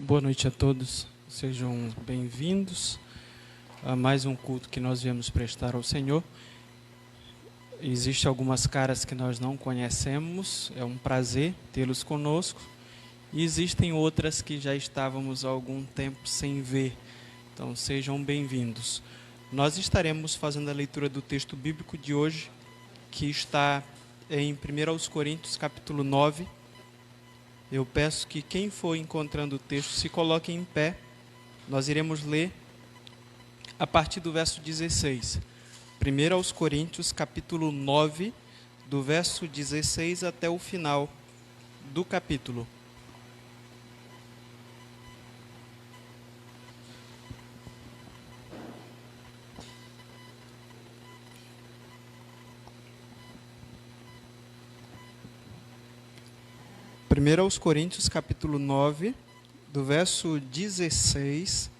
Boa noite a todos, sejam bem-vindos a mais um culto que nós viemos prestar ao Senhor. Existem algumas caras que nós não conhecemos, é um prazer tê-los conosco, e existem outras que já estávamos há algum tempo sem ver, então sejam bem-vindos. Nós estaremos fazendo a leitura do texto bíblico de hoje, que está em 1 Coríntios capítulo 9, Eu peço que quem for encontrando o texto se coloque em pé. Nós iremos ler a partir do verso 16. 1 Coríntios, capítulo 9, do verso 16 até o final do capítulo. Primeiro aos Coríntios, capítulo 9, do verso 16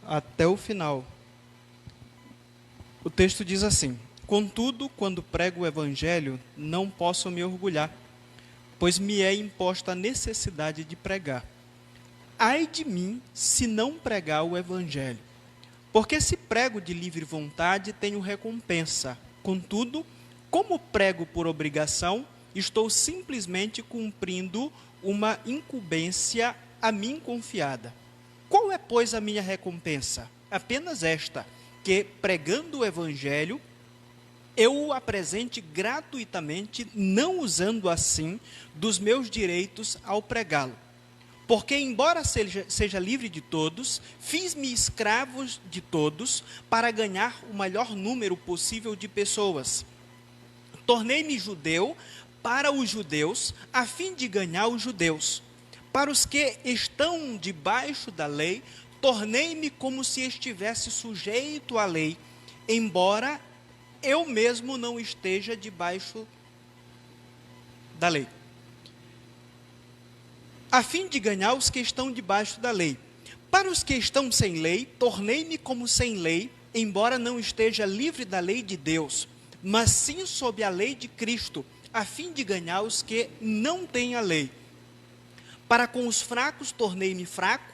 até o final. O texto diz assim: Contudo, quando prego o evangelho, não posso me orgulhar, pois me é imposta a necessidade de pregar. Ai de mim, se não pregar o evangelho. Porque se prego de livre vontade, tenho recompensa. Contudo, como prego por obrigação, estou simplesmente cumprindo uma incumbência a mim confiada. Qual é, pois, a minha recompensa? Apenas esta, que, pregando o evangelho, eu o apresente gratuitamente, não usando assim dos meus direitos ao pregá-lo. Porque, embora seja livre de todos, fiz-me escravos de todos para ganhar o maior número possível de pessoas. Tornei-me judeu para os judeus, a fim de ganhar os judeus. Para os que estão debaixo da lei, tornei-me como se estivesse sujeito à lei, embora eu mesmo não esteja debaixo da lei. A fim de ganhar os que estão debaixo da lei. Para os que estão sem lei, tornei-me como sem lei, embora não esteja livre da lei de Deus, mas sim sob a lei de Cristo, a fim de ganhar os que não têm a lei. Para com os fracos tornei-me fraco,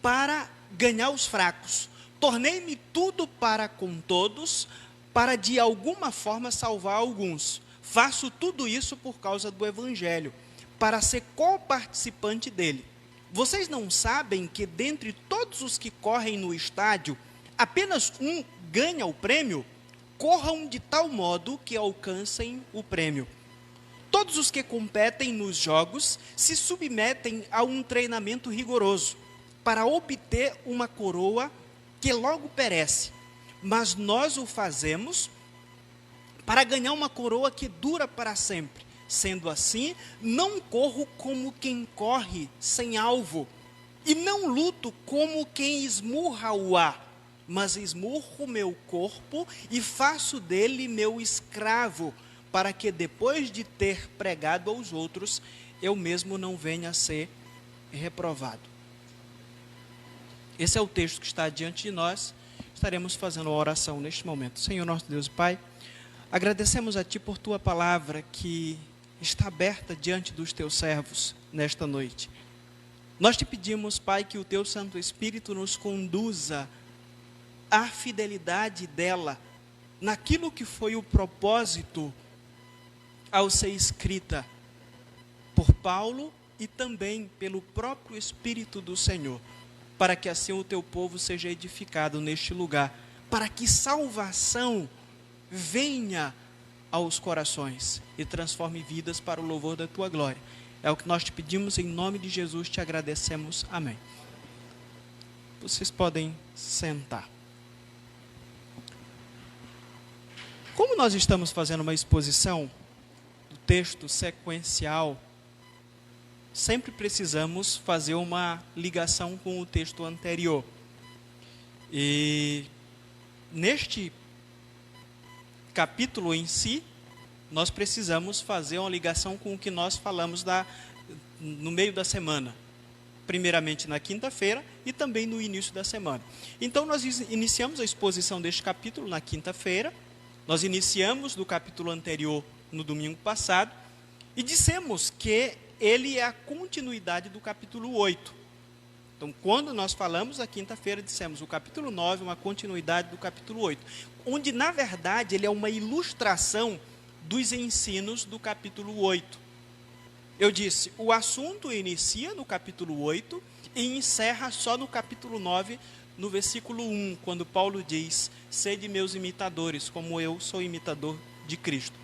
para ganhar os fracos. Tornei-me tudo para com todos, para de alguma forma salvar alguns. Faço tudo isso por causa do evangelho, para ser coparticipante dele. Vocês não sabem que dentre todos os que correm no estádio, apenas um ganha o prêmio? Corram de tal modo que alcancem o prêmio. Todos os que competem nos jogos se submetem a um treinamento rigoroso para obter uma coroa que logo perece. Mas nós o fazemos para ganhar uma coroa que dura para sempre. Sendo assim, não corro como quem corre sem alvo, e não luto como quem esmurra o ar, mas esmurro meu corpo e faço dele meu escravo, para que depois de ter pregado aos outros, eu mesmo não venha a ser reprovado. Esse é o texto que está diante de nós. Estaremos fazendo uma oração neste momento. Senhor nosso Deus e Pai, agradecemos a Ti por Tua palavra que está aberta diante dos Teus servos nesta noite. Nós Te pedimos, Pai, que o Teu Santo Espírito nos conduza à fidelidade dela, naquilo que foi o propósito ao ser escrita por Paulo e também pelo próprio Espírito do Senhor, para que assim o teu povo seja edificado neste lugar, para que salvação venha aos corações e transforme vidas para o louvor da tua glória. É o que nós te pedimos, em nome de Jesus te agradecemos. Amém. Vocês podem sentar. Como nós estamos fazendo uma exposição do texto sequencial, sempre precisamos fazer uma ligação com o texto anterior. E neste capítulo em si, nós precisamos fazer uma ligação com o que nós falamos no meio da semana. Primeiramente na quinta-feira e também no início da semana. Então nós iniciamos a exposição deste capítulo na quinta-feira. Nós iniciamos do capítulo anterior no domingo passado e dissemos que ele é a continuidade do capítulo 8. Então, quando nós falamos na quinta-feira, dissemos o capítulo 9 é uma continuidade do capítulo 8, onde, na verdade, ele é uma ilustração dos ensinos do capítulo 8. Eu disse, o assunto inicia no capítulo 8 e encerra só no capítulo 9, no versículo 1, quando Paulo diz, sede meus imitadores, como eu sou imitador de Cristo.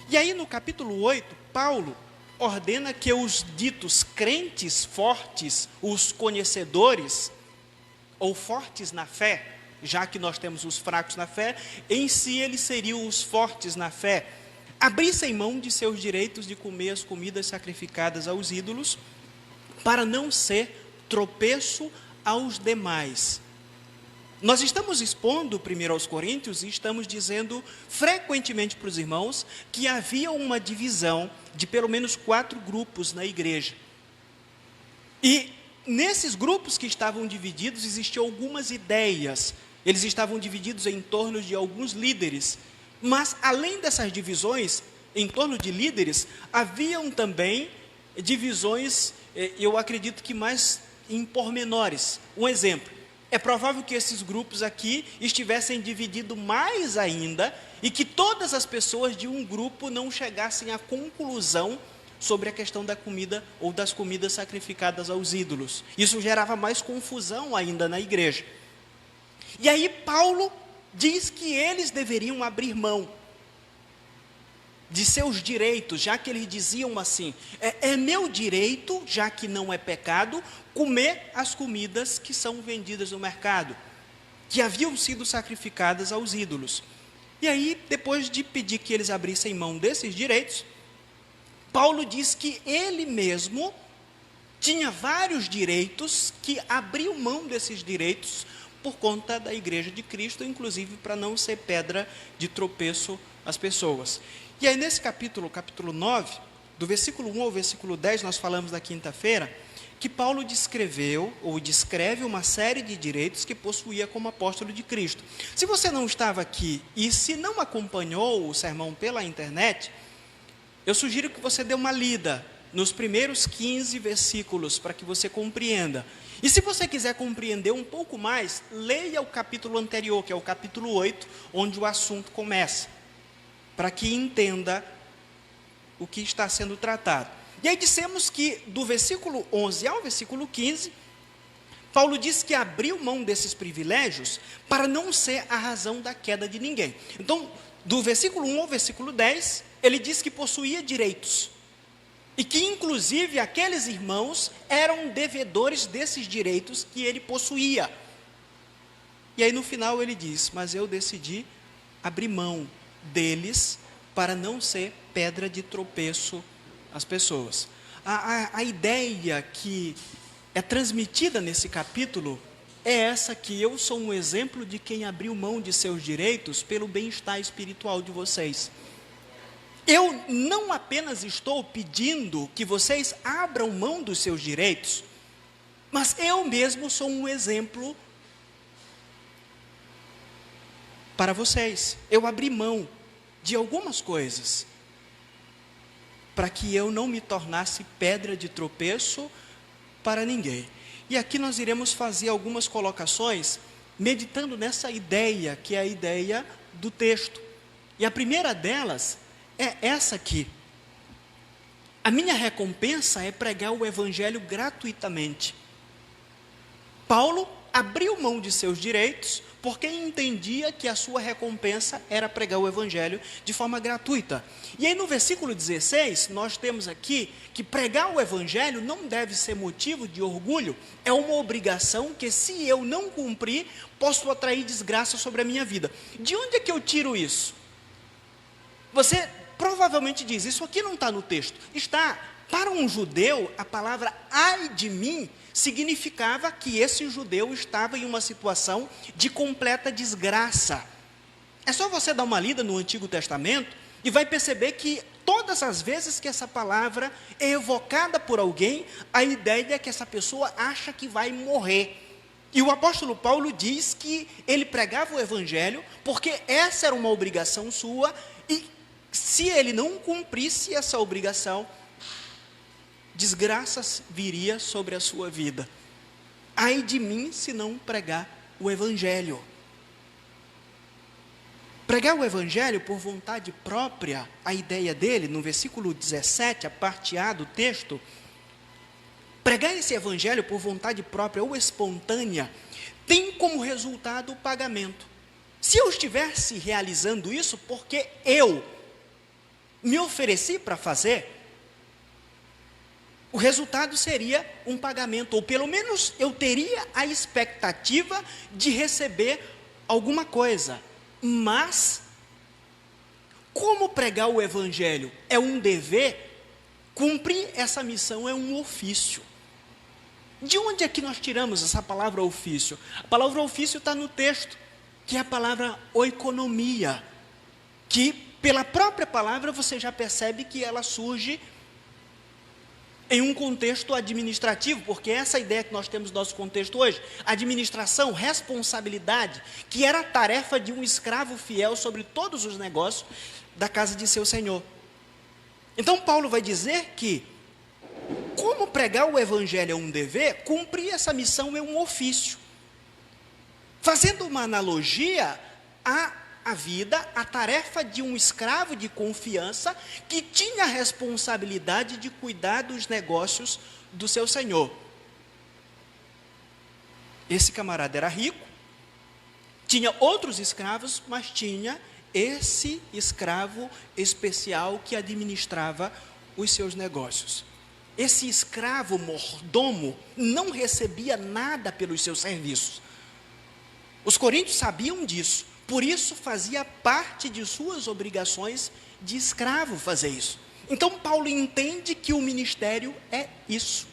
E aí, no capítulo 8, Paulo ordena que os ditos crentes fortes, os conhecedores, ou fortes na fé, já que nós temos os fracos na fé, em si eles seriam os fortes na fé, abrissem mão de seus direitos de comer as comidas sacrificadas aos ídolos, para não ser tropeço aos demais. Nós estamos expondo 1 aos Coríntios e estamos dizendo frequentemente para os irmãos que havia uma divisão de pelo menos 4 grupos na igreja. E nesses grupos que estavam divididos existiam algumas ideias. Eles estavam divididos em torno de alguns líderes. Mas além dessas divisões, em torno de líderes, haviam também divisões, eu acredito que mais em pormenores. Um exemplo. É provável que esses grupos aqui estivessem divididos mais ainda e que todas as pessoas de um grupo não chegassem à conclusão sobre a questão da comida ou das comidas sacrificadas aos ídolos. Isso gerava mais confusão ainda na igreja. E aí Paulo diz que eles deveriam abrir mão de seus direitos, já que eles diziam assim, é meu direito, já que não é pecado, comer as comidas que são vendidas no mercado, que haviam sido sacrificadas aos ídolos. E aí, depois de pedir que eles abrissem mão desses direitos, Paulo diz que ele mesmo tinha vários direitos, que abriu mão desses direitos por conta da igreja de Cristo, inclusive para não ser pedra de tropeço às pessoas. E aí nesse capítulo 9, do versículo 1 ao versículo 10, nós falamos na quinta-feira, que Paulo descreve uma série de direitos que possuía como apóstolo de Cristo. Se você não estava aqui e se não acompanhou o sermão pela internet, eu sugiro que você dê uma lida nos primeiros 15 versículos para que você compreenda. E se você quiser compreender um pouco mais, leia o capítulo anterior, que é o capítulo 8, onde o assunto começa, para que entenda o que está sendo tratado. E aí dissemos que do versículo 11 ao versículo 15, Paulo diz que abriu mão desses privilégios para não ser a razão da queda de ninguém. Então, do versículo 1 ao versículo 10, ele diz que possuía direitos. E que, inclusive, aqueles irmãos eram devedores desses direitos que ele possuía. E aí, no final, ele diz, mas eu decidi abrir mão deles para não ser pedra de tropeço às pessoas. A ideia que é transmitida nesse capítulo é essa, que eu sou um exemplo de quem abriu mão de seus direitos pelo bem-estar espiritual de vocês. Eu não apenas estou pedindo que vocês abram mão dos seus direitos, mas eu mesmo sou um exemplo para vocês. Eu abri mão de algumas coisas para que eu não me tornasse pedra de tropeço para ninguém. E aqui nós iremos fazer algumas colocações meditando nessa ideia, que é a ideia do texto. E a primeira delas é essa aqui. A minha recompensa é pregar o evangelho gratuitamente. Paulo abriu mão de seus direitos porque entendia que a sua recompensa era pregar o evangelho de forma gratuita. E aí no versículo 16, nós temos aqui que pregar o evangelho não deve ser motivo de orgulho, é uma obrigação que, se eu não cumprir, posso atrair desgraça sobre a minha vida. De onde é que eu tiro isso? Você provavelmente diz, isso aqui não está no texto. Está. Para um judeu, a palavra ai de mim significava que esse judeu estava em uma situação de completa desgraça. É só você dar uma lida no Antigo Testamento e vai perceber que todas as vezes que essa palavra é evocada por alguém, a ideia é que essa pessoa acha que vai morrer. E o apóstolo Paulo diz que ele pregava o evangelho porque essa era uma obrigação sua, e se ele não cumprisse essa obrigação, desgraças viria sobre a sua vida. ai de mim se não pregar o evangelho. Pregar o evangelho por vontade própria, a ideia dele, no versículo 17, a parte A do texto, pregar esse evangelho por vontade própria ou espontânea, tem como resultado o pagamento. Se eu estivesse realizando isso porque eu me ofereci para fazer, o resultado seria um pagamento, ou pelo menos eu teria a expectativa de receber alguma coisa. Mas, como pregar o evangelho é um dever, cumprir essa missão é um ofício. De onde é que nós tiramos essa palavra ofício? A palavra ofício está no texto, que é a palavra oikonomia, que pela própria palavra você já percebe que ela surge em um contexto administrativo, porque essa ideia que nós temos no nosso contexto hoje, administração, responsabilidade, que era a tarefa de um escravo fiel sobre todos os negócios da casa de seu senhor. Então Paulo vai dizer que, como pregar o evangelho é um dever, cumprir essa missão é um ofício. Fazendo uma analogia à vida, a tarefa de um escravo de confiança que tinha a responsabilidade de cuidar dos negócios do seu senhor. Esse camarada era rico, tinha outros escravos, mas tinha esse escravo especial que administrava os seus negócios. Esse escravo mordomo não recebia nada pelos seus serviços. Os coríntios sabiam disso, por isso fazia parte de suas obrigações de escravo fazer isso. Então Paulo entende que o ministério é isso.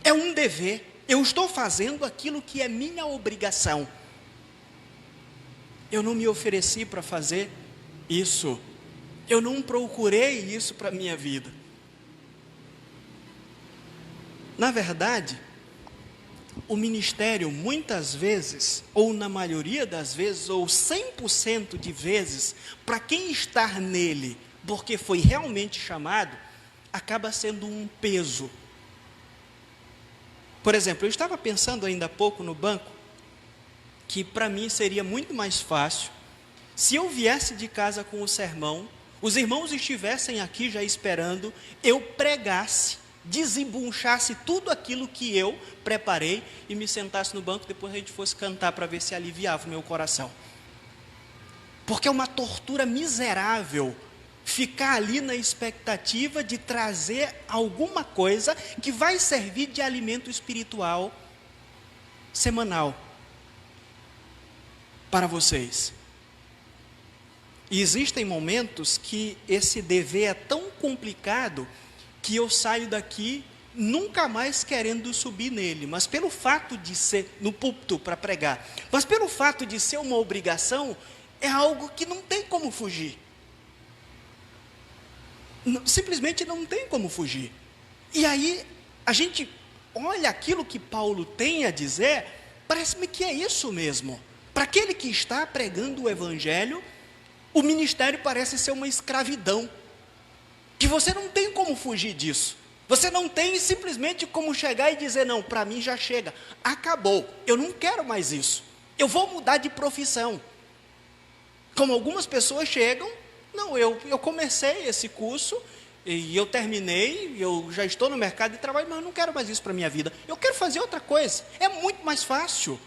É um dever. Eu estou fazendo aquilo que é minha obrigação. Eu não me ofereci para fazer isso. Eu não procurei isso para a minha vida. Na verdade, o ministério muitas vezes, ou na maioria das vezes, ou 100% de vezes, para quem está nele, porque foi realmente chamado, acaba sendo um peso. Por exemplo, eu estava pensando ainda há pouco no banco, que para mim seria muito mais fácil, se eu viesse de casa com o sermão, os irmãos estivessem aqui já esperando, eu pregasse, desembuchasse tudo aquilo que eu preparei e me sentasse no banco, depois a gente fosse cantar para ver se aliviava o meu coração. Porque é uma tortura miserável ficar ali na expectativa de trazer alguma coisa que vai servir de alimento espiritual semanal para vocês. E existem momentos que esse dever é tão complicado que eu saio daqui nunca mais querendo subir nele, mas pelo fato de ser no púlpito para pregar, mas pelo fato de ser uma obrigação, é algo que não tem como fugir. Simplesmente não tem como fugir. E aí a gente olha aquilo que Paulo tem a dizer, parece-me que é isso mesmo. Para aquele que está pregando o evangelho, o ministério parece ser uma escravidão, que você não tem como fugir disso. Você não tem simplesmente como chegar e dizer, não, para mim já chega, acabou, eu não quero mais isso, eu vou mudar de profissão. Como algumas pessoas chegam, não, eu comecei esse curso, e eu terminei, eu já estou no mercado de trabalho, mas eu não quero mais isso para a minha vida, eu quero fazer outra coisa, é muito mais fácil.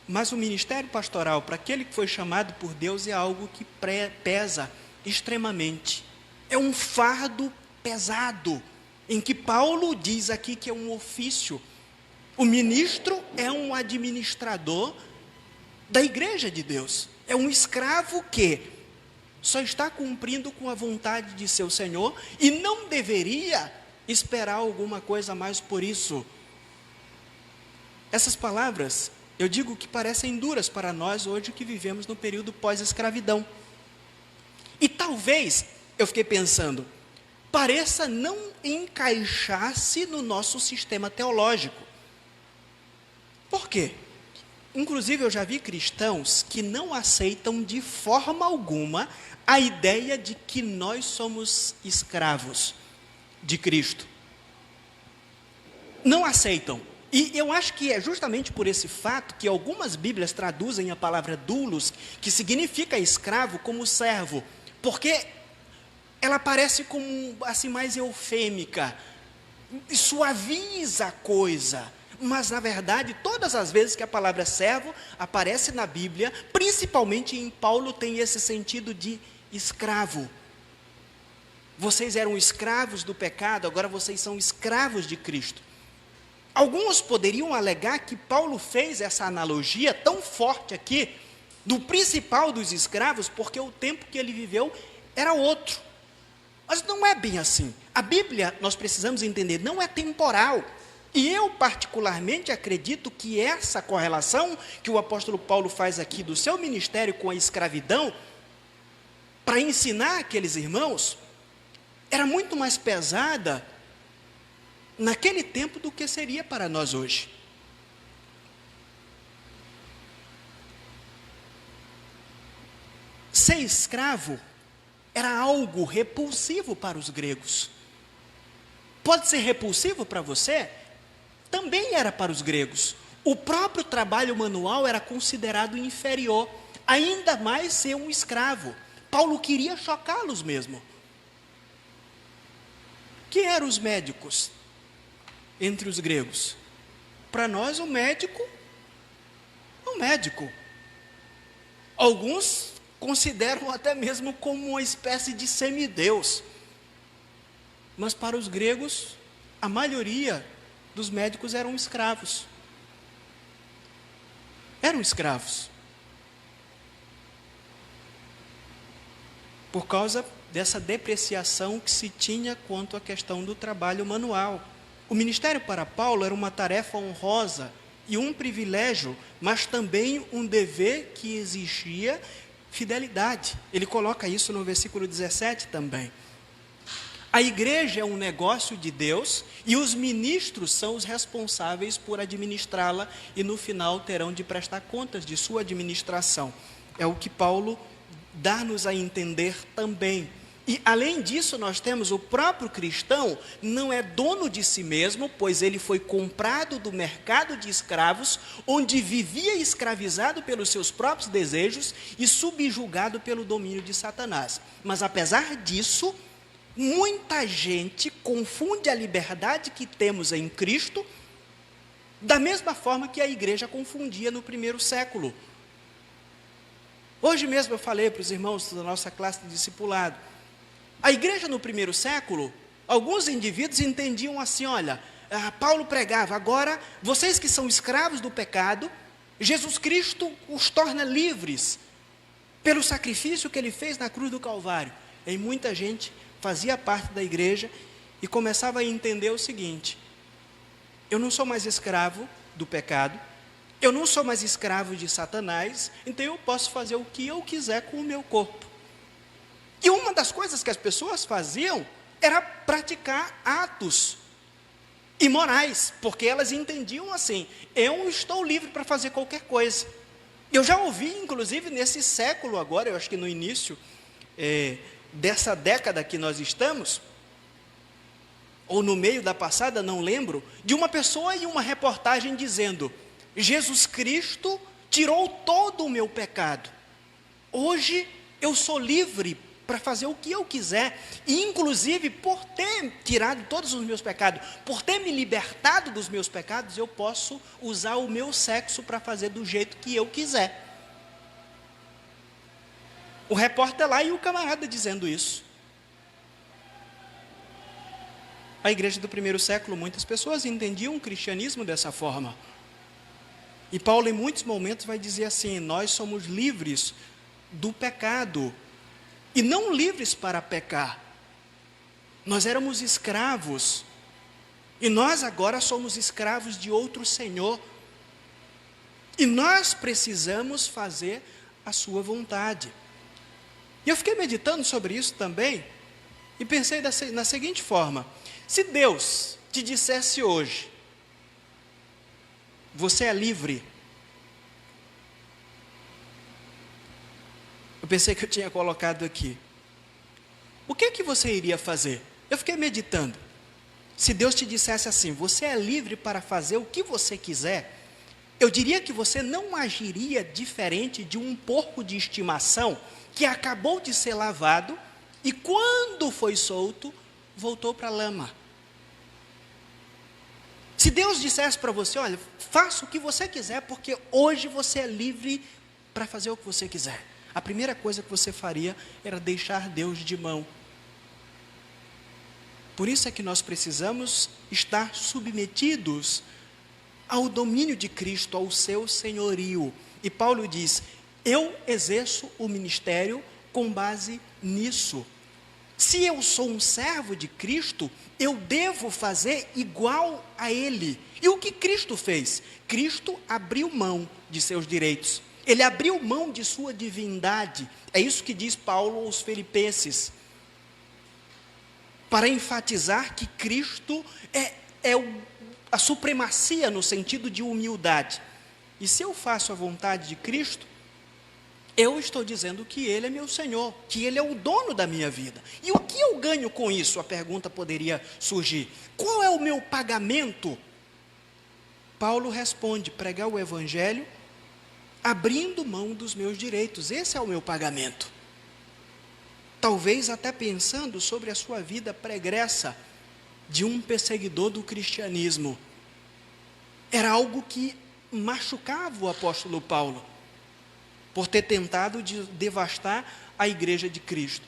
Mas o ministério pastoral, para aquele que foi chamado por Deus, é algo que pesa extremamente. É um fardo pesado, em que Paulo diz aqui que é um ofício. O ministro é um administrador da igreja de Deus. É um escravo que só está cumprindo com a vontade de seu Senhor e não deveria esperar alguma coisa a mais por isso. Essas palavras, eu digo que parecem duras para nós hoje que vivemos no período pós-escravidão. E talvez, eu fiquei pensando, pareça não encaixar-se no nosso sistema teológico. Por quê? Inclusive eu já vi cristãos que não aceitam de forma alguma a ideia de que nós somos escravos de Cristo. não aceitam. E eu acho que é justamente por esse fato que algumas Bíblias traduzem a palavra doulos, que significa escravo, como servo, porque ela parece como assim mais eufêmica, suaviza a coisa. Mas na verdade, todas as vezes que a palavra servo aparece na Bíblia, principalmente em Paulo, tem esse sentido de escravo. Vocês eram escravos do pecado, agora vocês são escravos de Cristo. Alguns poderiam alegar que Paulo fez essa analogia tão forte aqui, do principal dos escravos, porque o tempo que ele viveu era outro. Mas não é bem assim. A Bíblia, nós precisamos entender, não é temporal. E eu particularmente acredito que essa correlação que o apóstolo Paulo faz aqui do seu ministério com a escravidão, para ensinar aqueles irmãos, era muito mais pesada naquele tempo do que seria para nós hoje. Ser escravo era algo repulsivo para os gregos. Pode ser repulsivo para você? Também era para os gregos. O próprio trabalho manual era considerado inferior, ainda mais ser um escravo. Paulo queria chocá-los mesmo. Quem eram os médicos entre os gregos? Para nós, o médico. Alguns consideram até mesmo como uma espécie de semideus. Mas para os gregos, a maioria dos médicos eram escravos. Eram escravos. Por causa dessa depreciação que se tinha quanto à questão do trabalho manual. O ministério para Paulo era uma tarefa honrosa e um privilégio, mas também um dever que exigia fidelidade. Ele coloca isso no versículo 17 também. A igreja é um negócio de Deus e os ministros são os responsáveis por administrá-la e no final terão de prestar contas de sua administração. É o que Paulo dá-nos a entender também. E além disso, nós temos o próprio cristão não é dono de si mesmo, pois ele foi comprado do mercado de escravos, onde vivia escravizado pelos seus próprios desejos e subjugado pelo domínio de Satanás. Mas apesar disso, muita gente confunde a liberdade que temos em Cristo da mesma forma que a igreja confundia no primeiro século. Hoje mesmo eu falei para os irmãos da nossa classe de discipulado, a igreja no primeiro século, alguns indivíduos entendiam assim, olha, Paulo pregava, agora vocês que são escravos do pecado, Jesus Cristo os torna livres pelo sacrifício que ele fez na cruz do Calvário. E muita gente fazia parte da igreja e começava a entender o seguinte: eu não sou mais escravo do pecado, eu não sou mais escravo de Satanás, então eu posso fazer o que eu quiser com o meu corpo. E uma das coisas que as pessoas faziam era praticar atos imorais, porque elas entendiam assim, eu estou livre para fazer qualquer coisa. Eu já ouvi, inclusive, nesse século agora, eu acho que no início dessa década que nós estamos, ou no meio da passada, não lembro, de uma pessoa em uma reportagem dizendo, Jesus Cristo tirou todo o meu pecado. Hoje eu sou livre para fazer o que eu quiser, e inclusive por ter tirado todos os meus pecados, por ter me libertado dos meus pecados, eu posso usar o meu sexo para fazer do jeito que eu quiser. O repórter lá e o camarada dizendo isso. A igreja do primeiro século, muitas pessoas entendiam o cristianismo dessa forma. E Paulo, em muitos momentos, vai dizer assim, nós somos livres do pecado, e não livres para pecar. Nós éramos escravos, e nós agora somos escravos de outro Senhor, e nós precisamos fazer a sua vontade. E eu fiquei meditando sobre isso também, e pensei na seguinte forma, se Deus te dissesse hoje, você é livre, eu pensei que eu tinha colocado aqui, o que é que você iria fazer? Eu fiquei meditando, se Deus te dissesse assim: você é livre para fazer o que você quiser, eu diria que você não agiria diferente de um porco de estimação que acabou de ser lavado e quando foi solto, voltou para a lama. Se Deus dissesse para você: olha, faça o que você quiser, porque hoje você é livre para fazer o que você quiser, a primeira coisa que você faria era deixar Deus de mão. Por isso é que nós precisamos estar submetidos ao domínio de Cristo, ao seu senhorio. E Paulo diz: eu exerço o ministério com base nisso. Se eu sou um servo de Cristo, eu devo fazer igual a Ele. E o que Cristo fez? Cristo abriu mão de seus direitos. Ele abriu mão de sua divindade. É isso que diz Paulo aos Filipenses, para enfatizar que Cristo é a supremacia no sentido de humildade. E se eu faço a vontade de Cristo, eu estou dizendo que Ele é meu Senhor, que Ele é o dono da minha vida. E o que eu ganho com isso? A pergunta poderia surgir. Qual é o meu pagamento? Paulo responde: pregar o Evangelho, abrindo mão dos meus direitos. Esse é o meu pagamento. Talvez até pensando sobre a sua vida pregressa de um perseguidor do cristianismo. Era algo que machucava o apóstolo Paulo, por ter tentado devastar a igreja de Cristo.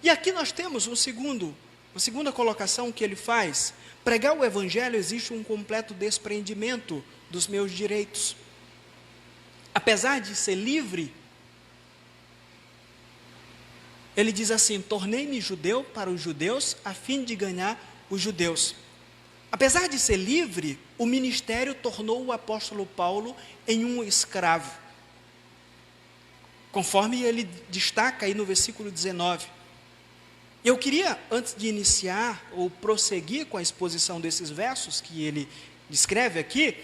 E aqui nós temos uma segunda colocação que ele faz: pregar o Evangelho existe um completo desprendimento dos meus direitos. Apesar de ser livre, ele diz assim: tornei-me judeu para os judeus, a fim de ganhar os judeus. Apesar de ser livre, o ministério tornou o apóstolo Paulo em um escravo, conforme ele destaca aí no versículo 19. Eu queria, antes de iniciar ou prosseguir com a exposição desses versos que ele descreve aqui,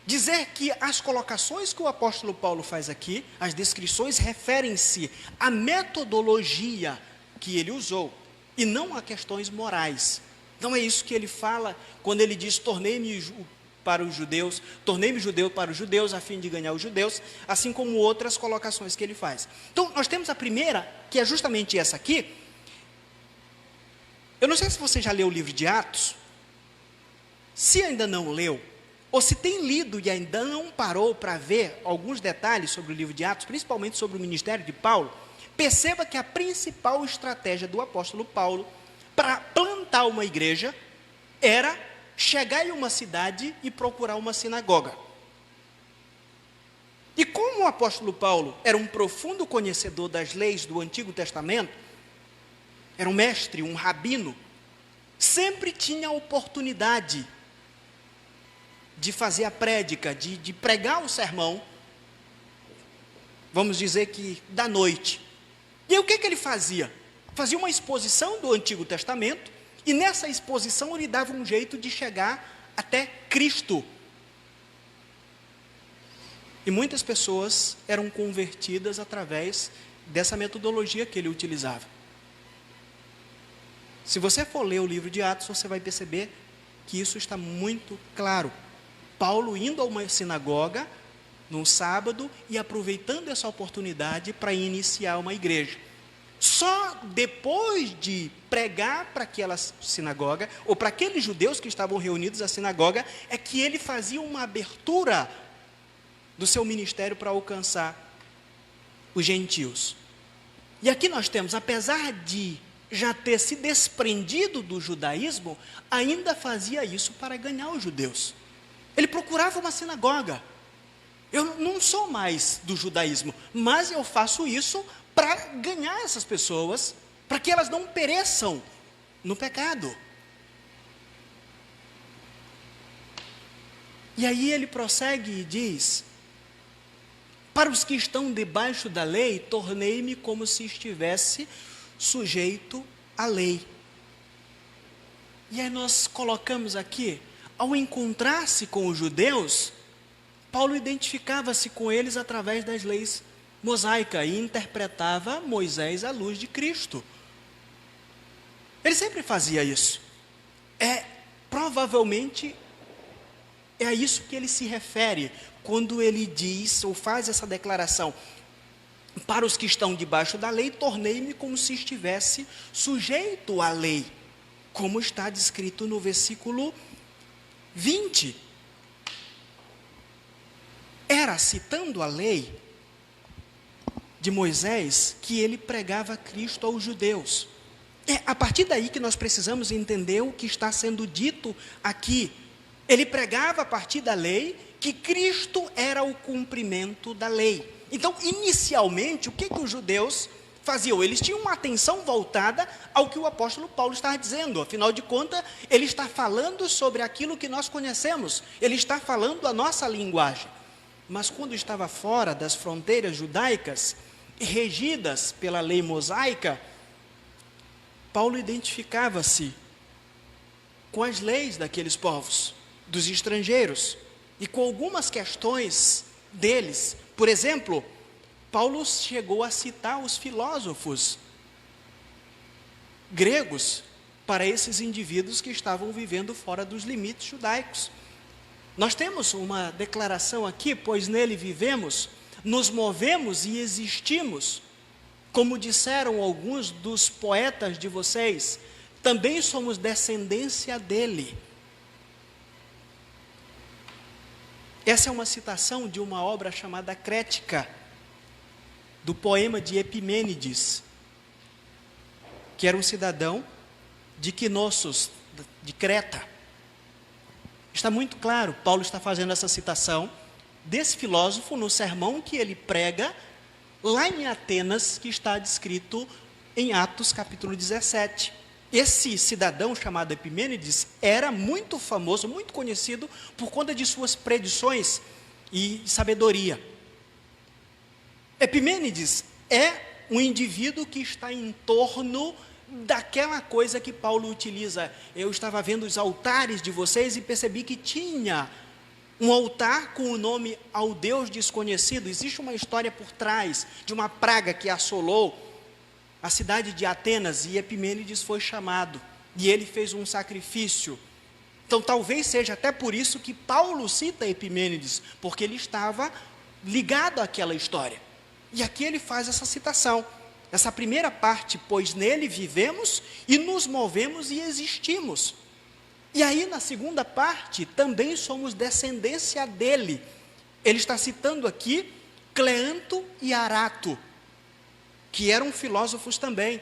dizer que as colocações que o apóstolo Paulo faz aqui, as descrições, referem-se à metodologia que ele usou, e não a questões morais. Não é isso que ele fala quando ele diz: tornei-me para os judeus, tornei-me judeu para os judeus, a fim de ganhar os judeus, assim como outras colocações que ele faz. Então, nós temos a primeira, que é justamente essa aqui. Eu não sei se você já leu o livro de Atos. Se ainda não leu, ou se tem lido e ainda não parou para ver alguns detalhes sobre o livro de Atos, principalmente sobre o ministério de Paulo, perceba que a principal estratégia do apóstolo Paulo para plantar uma igreja era chegar em uma cidade e procurar uma sinagoga. E como o apóstolo Paulo era um profundo conhecedor das leis do Antigo Testamento, era um mestre, um rabino, sempre tinha a oportunidade de fazer a prédica, de pregar o sermão, vamos dizer que da noite. E aí o que ele fazia? Fazia uma exposição do Antigo Testamento, e nessa exposição ele dava um jeito de chegar até Cristo. E muitas pessoas eram convertidas através dessa metodologia que ele utilizava. Se você for ler o livro de Atos, você vai perceber que isso está muito claro. Paulo indo a uma sinagoga no sábado e aproveitando essa oportunidade para iniciar uma igreja. Só depois de pregar para aquela sinagoga, ou para aqueles judeus que estavam reunidos na sinagoga, é que ele fazia uma abertura do seu ministério para alcançar os gentios. E aqui nós temos, apesar de já ter se desprendido do judaísmo, ainda fazia isso para ganhar os judeus. Ele procurava uma sinagoga. Eu não sou mais do judaísmo, mas eu faço isso para ganhar essas pessoas, para que elas não pereçam no pecado. E aí ele prossegue e diz: para os que estão debaixo da lei, tornei-me como se estivesse sujeito à lei. E aí nós colocamos aqui, ao encontrar-se com os judeus, Paulo identificava-se com eles através das leis mosaicas e interpretava Moisés à luz de Cristo. Ele sempre fazia isso. provavelmente é a isso que ele se refere quando ele diz ou faz essa declaração: para os que estão debaixo da lei, tornei-me como se estivesse sujeito à lei, como está descrito no versículo 20. Era citando a lei de Moisés que ele pregava Cristo aos judeus. É a partir daí que nós precisamos entender o que está sendo dito aqui. Ele pregava a partir da lei que Cristo era o cumprimento da lei. Então, inicialmente, o que os judeus faziam? Eles tinham uma atenção voltada ao que o apóstolo Paulo estava dizendo. Afinal de contas, ele está falando sobre aquilo que nós conhecemos. Ele está falando a nossa linguagem. Mas quando estava fora das fronteiras judaicas, regidas pela lei mosaica, Paulo identificava-se com as leis daqueles povos, dos estrangeiros, e com algumas questões deles. Por exemplo, Paulo chegou a citar os filósofos gregos para esses indivíduos que estavam vivendo fora dos limites judaicos. Nós temos uma declaração aqui: pois nele vivemos, nos movemos e existimos. Como disseram alguns dos poetas de vocês, também somos descendência dele. Essa é uma citação de uma obra chamada Crética, do poema de Epimênides, que era um cidadão de Knossos, de Creta. Está muito claro, Paulo está fazendo essa citação desse filósofo no sermão que ele prega lá em Atenas, que está descrito em Atos capítulo 17. Esse cidadão chamado Epimênides era muito famoso, muito conhecido por conta de suas predições e sabedoria. Epimênides é um indivíduo que está em torno daquela coisa que Paulo utiliza. Eu estava vendo os altares de vocês e percebi que tinha um altar com o nome ao Deus desconhecido. Existe uma história por trás de uma praga que assolou a cidade de Atenas, e Epimênides foi chamado, e ele fez um sacrifício. Então talvez seja até por isso que Paulo cita Epimênides, porque ele estava ligado àquela história. E aqui ele faz essa citação, essa primeira parte: pois nele vivemos e nos movemos e existimos. E aí na segunda parte, também somos descendência dele. Ele está citando aqui Cleanto e Arato, que eram filósofos também.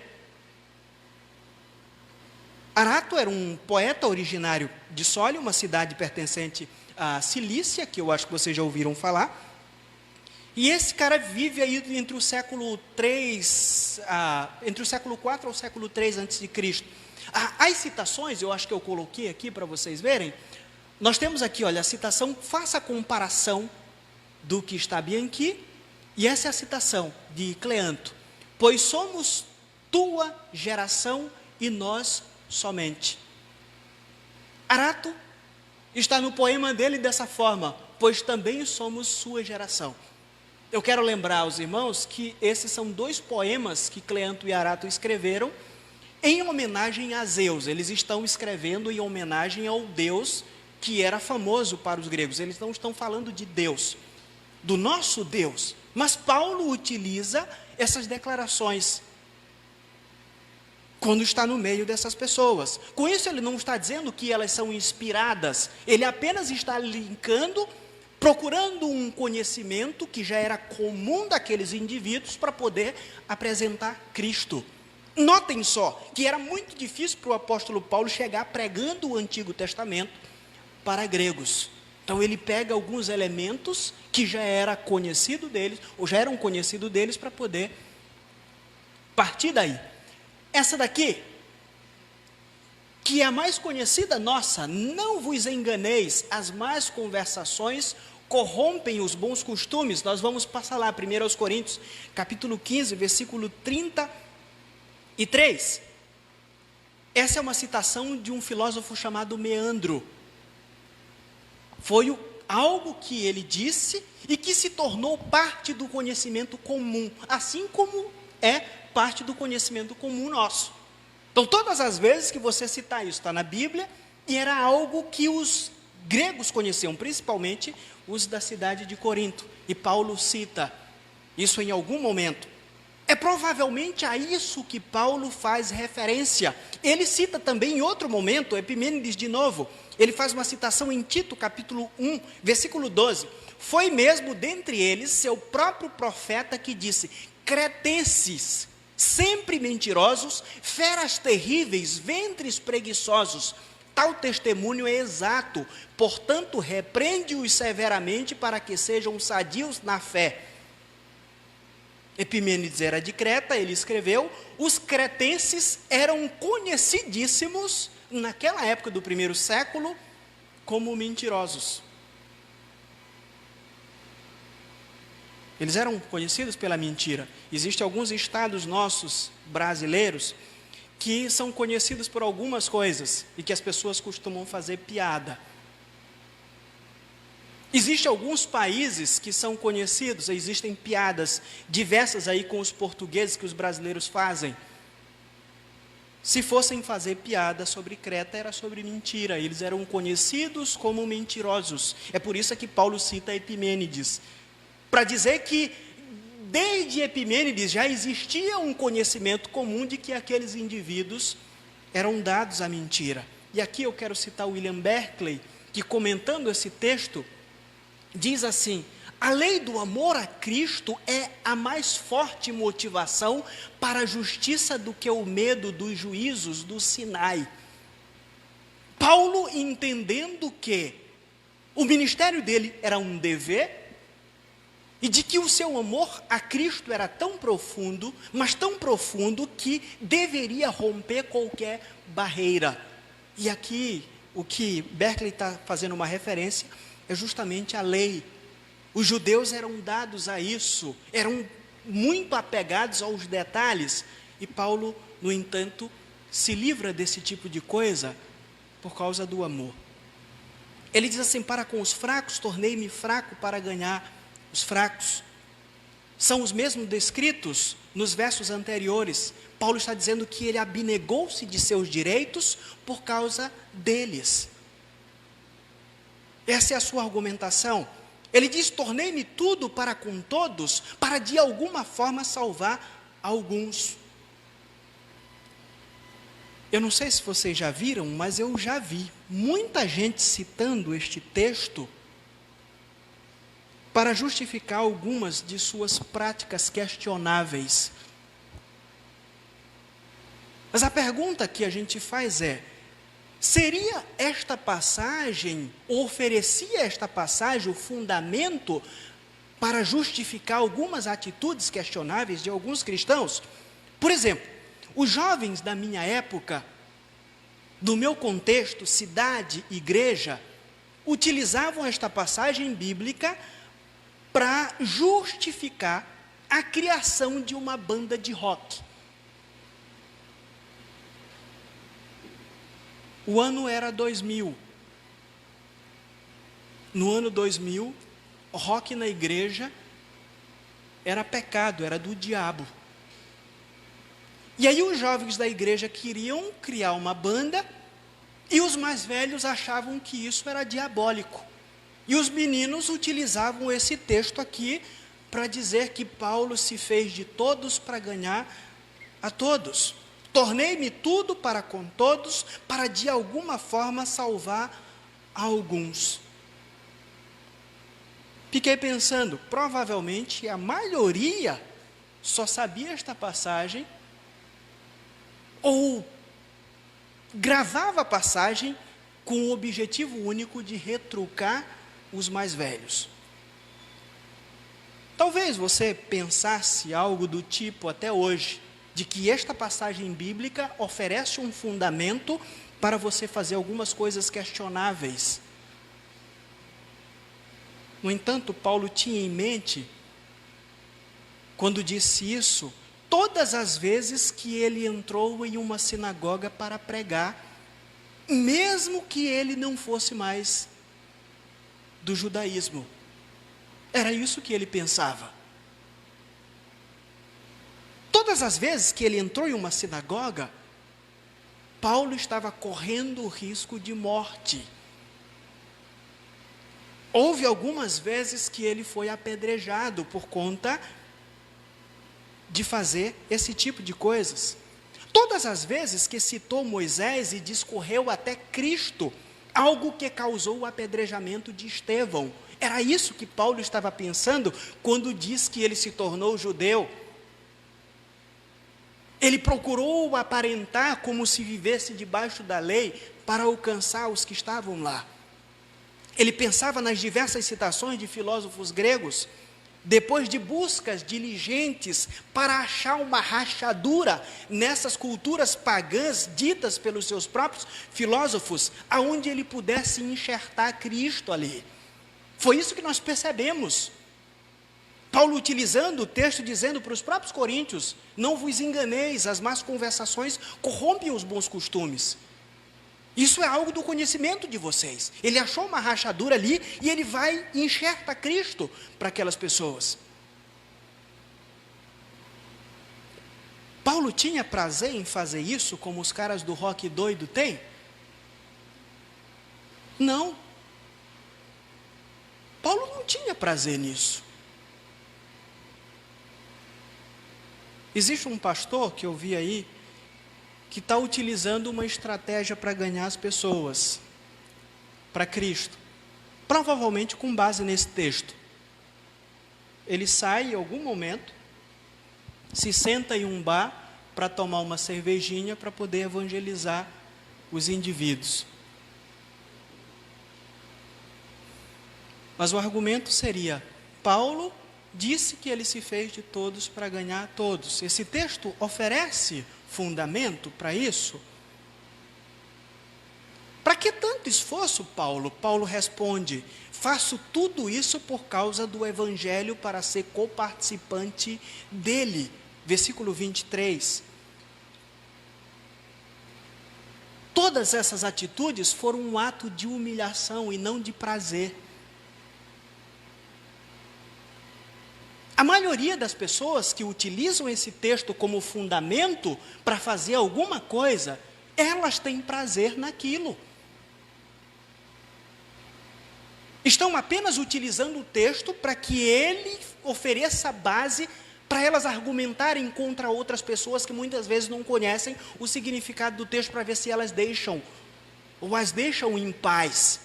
Arato era um poeta originário de Sole, uma cidade pertencente à Cilícia, que eu acho que vocês já ouviram falar. E esse cara vive aí entre o século 3, entre o século 4 ao século 3 a.C. As citações, eu acho que eu coloquei aqui para vocês verem. Nós temos aqui, olha, a citação: faça a comparação do que está bem aqui, e essa é a citação de Cleanto: pois somos tua geração e nós somente. Arato está no poema dele dessa forma: pois também somos sua geração. Eu quero lembrar aos irmãos que esses são dois poemas que Cleanto e Arato escreveram em homenagem a Zeus. Eles estão escrevendo em homenagem ao Deus que era famoso para os gregos. Eles não estão falando de Deus, do nosso Deus. Mas Paulo utiliza essas declarações quando está no meio dessas pessoas. Com isso ele não está dizendo que elas são inspiradas, ele apenas está linkando, procurando um conhecimento que já era comum daqueles indivíduos para poder apresentar Cristo. Notem só que era muito difícil para o apóstolo Paulo chegar pregando o Antigo Testamento para gregos. Então ele pega alguns elementos que já era conhecido deles, ou já eram conhecidos deles, para poder partir daí. Essa daqui, que é a mais conhecida nossa: não vos enganeis, as más conversações corrompem os bons costumes. Nós vamos passar lá, 1 Coríntios, capítulo 15, versículo 33. Essa é uma citação de um filósofo chamado Meandro. Foi algo que ele disse e que se tornou parte do conhecimento comum, assim como é parte do conhecimento comum nosso. Então, todas as vezes que você citar isso, está na Bíblia, e era algo que os gregos conheciam, principalmente os da cidade de Corinto. E Paulo cita isso em algum momento. É provavelmente a isso que Paulo faz referência. Ele cita também em outro momento, Epimênides de novo, ele faz uma citação em Tito, capítulo 1, versículo 12. Foi mesmo dentre eles seu próprio profeta que disse: cretenses, sempre mentirosos, feras terríveis, ventres preguiçosos. Tal testemunho é exato, portanto, repreende-os severamente para que sejam sadios na fé. Epimênides era de Creta, ele escreveu, os cretenses eram conhecidíssimos, naquela época do primeiro século, como mentirosos. Eles eram conhecidos pela mentira. Existem alguns estados nossos, brasileiros, que são conhecidos por algumas coisas e que as pessoas costumam fazer piada. Existem alguns países que são conhecidos, existem piadas diversas aí com os portugueses que os brasileiros fazem. Se fossem fazer piada sobre Creta, era sobre mentira, eles eram conhecidos como mentirosos. É por isso que Paulo cita Epimênides, para dizer que desde Epimênides já existia um conhecimento comum de que aqueles indivíduos eram dados à mentira. E aqui eu quero citar William Berkeley, que comentando esse texto, diz assim: a lei do amor a Cristo é a mais forte motivação para a justiça do que o medo dos juízos do Sinai. Paulo, entendendo que o ministério dele era um dever, e de que o seu amor a Cristo era tão profundo, mas tão profundo que deveria romper qualquer barreira. E aqui, o que Berkeley está fazendo uma referência é justamente a lei. Os judeus eram dados a isso, eram muito apegados aos detalhes. E Paulo, no entanto, se livra desse tipo de coisa por causa do amor. Ele diz assim: para com os fracos, tornei-me fraco para ganhar os fracos. São os mesmos descritos nos versos anteriores. Paulo está dizendo que ele abnegou-se de seus direitos por causa deles. Essa é a sua argumentação. Ele diz: tornei-me tudo para com todos, para de alguma forma salvar alguns. Eu não sei se vocês já viram, mas eu já vi muita gente citando este texto para justificar algumas de suas práticas questionáveis. Mas a pergunta que a gente faz é: seria esta passagem, ou oferecia esta passagem o fundamento para justificar algumas atitudes questionáveis de alguns cristãos? Por exemplo, os jovens da minha época, do meu contexto, cidade, igreja, utilizavam esta passagem bíblica para justificar a criação de uma banda de rock. O ano era 2000. No ano 2000, rock na igreja era pecado, era do diabo. E aí os jovens da igreja queriam criar uma banda e os mais velhos achavam que isso era diabólico. E os meninos utilizavam esse texto aqui para dizer que Paulo se fez de todos para ganhar a todos. Tornei-me tudo para com todos, para de alguma forma salvar alguns. Fiquei pensando, provavelmente a maioria só sabia esta passagem, ou gravava a passagem com o objetivo único de retrucar os mais velhos. Talvez você pensasse algo do tipo até hoje, de que esta passagem bíblica oferece um fundamento para você fazer algumas coisas questionáveis. No entanto, Paulo tinha em mente, quando disse isso, todas as vezes que ele entrou em uma sinagoga para pregar, mesmo que ele não fosse mais do judaísmo. Era isso que ele pensava. Todas as vezes que ele entrou em uma sinagoga, Paulo estava correndo o risco de morte. Houve algumas vezes que ele foi apedrejado por conta de fazer esse tipo de coisas. Todas as vezes que citou Moisés e discorreu até Cristo, algo que causou o apedrejamento de Estevão. Era isso que Paulo estava pensando quando diz que ele se tornou judeu. Ele procurou aparentar como se vivesse debaixo da lei para alcançar os que estavam lá. Ele pensava nas diversas citações de filósofos gregos, depois de buscas diligentes para achar uma rachadura nessas culturas pagãs ditas pelos seus próprios filósofos, aonde ele pudesse enxertar Cristo ali. Foi isso que nós percebemos. Paulo utilizando o texto dizendo para os próprios coríntios: não vos enganeis, as más conversações corrompem os bons costumes. Isso é algo do conhecimento de vocês. Ele achou uma rachadura ali e ele vai e enxerta Cristo para aquelas pessoas. Paulo tinha prazer em fazer isso, como os caras do rock doido têm? Não. Paulo não tinha prazer nisso. Existe um pastor que eu vi aí, que está utilizando uma estratégia para ganhar as pessoas para Cristo, provavelmente com base nesse texto. Ele sai em algum momento, se senta em um bar para tomar uma cervejinha para poder evangelizar os indivíduos. Mas o argumento seria: Paulo disse que ele se fez de todos para ganhar todos. Esse texto oferece fundamento para isso? Para que tanto esforço, Paulo? Paulo responde: faço tudo isso por causa do Evangelho, para ser coparticipante dele. Versículo 23. Todas essas atitudes foram um ato de humilhação e não de prazer. A maioria das pessoas que utilizam esse texto como fundamento para fazer alguma coisa, elas têm prazer naquilo. Estão apenas utilizando o texto para que ele ofereça base para elas argumentarem contra outras pessoas que muitas vezes não conhecem o significado do texto, para ver se elas deixam, ou as deixam em paz.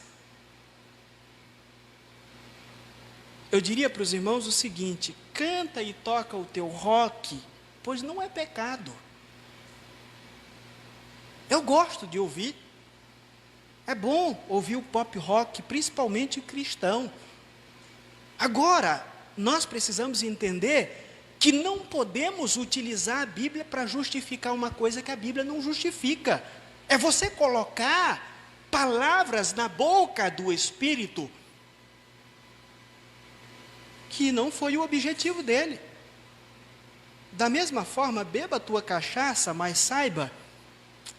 Eu diria para os irmãos o seguinte: canta e toca o teu rock, pois não é pecado. Eu gosto de ouvir. É bom ouvir o pop rock, principalmente cristão. Agora, nós precisamos entender que não podemos utilizar a Bíblia para justificar uma coisa que a Bíblia não justifica. É você colocar palavras na boca do Espírito que não foi o objetivo dele. Da mesma forma, beba a tua cachaça, mas saiba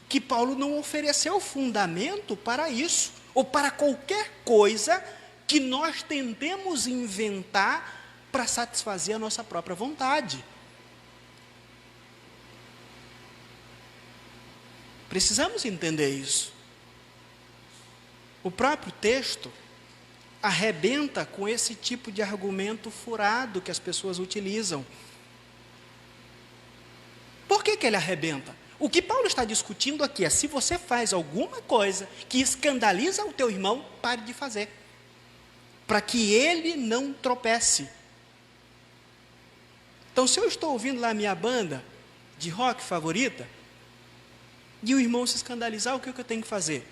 que Paulo não ofereceu fundamento para isso, ou para qualquer coisa que nós tentemos inventar para satisfazer a nossa própria vontade. Precisamos entender isso. O próprio texto arrebenta com esse tipo de argumento furado que as pessoas utilizam. Por que ele arrebenta? O que Paulo está discutindo aqui é: se você faz alguma coisa que escandaliza o teu irmão, pare de fazer, para que ele não tropece. Então, se eu estou ouvindo lá a minha banda de rock favorita, e o irmão se escandalizar, o que eu tenho que fazer?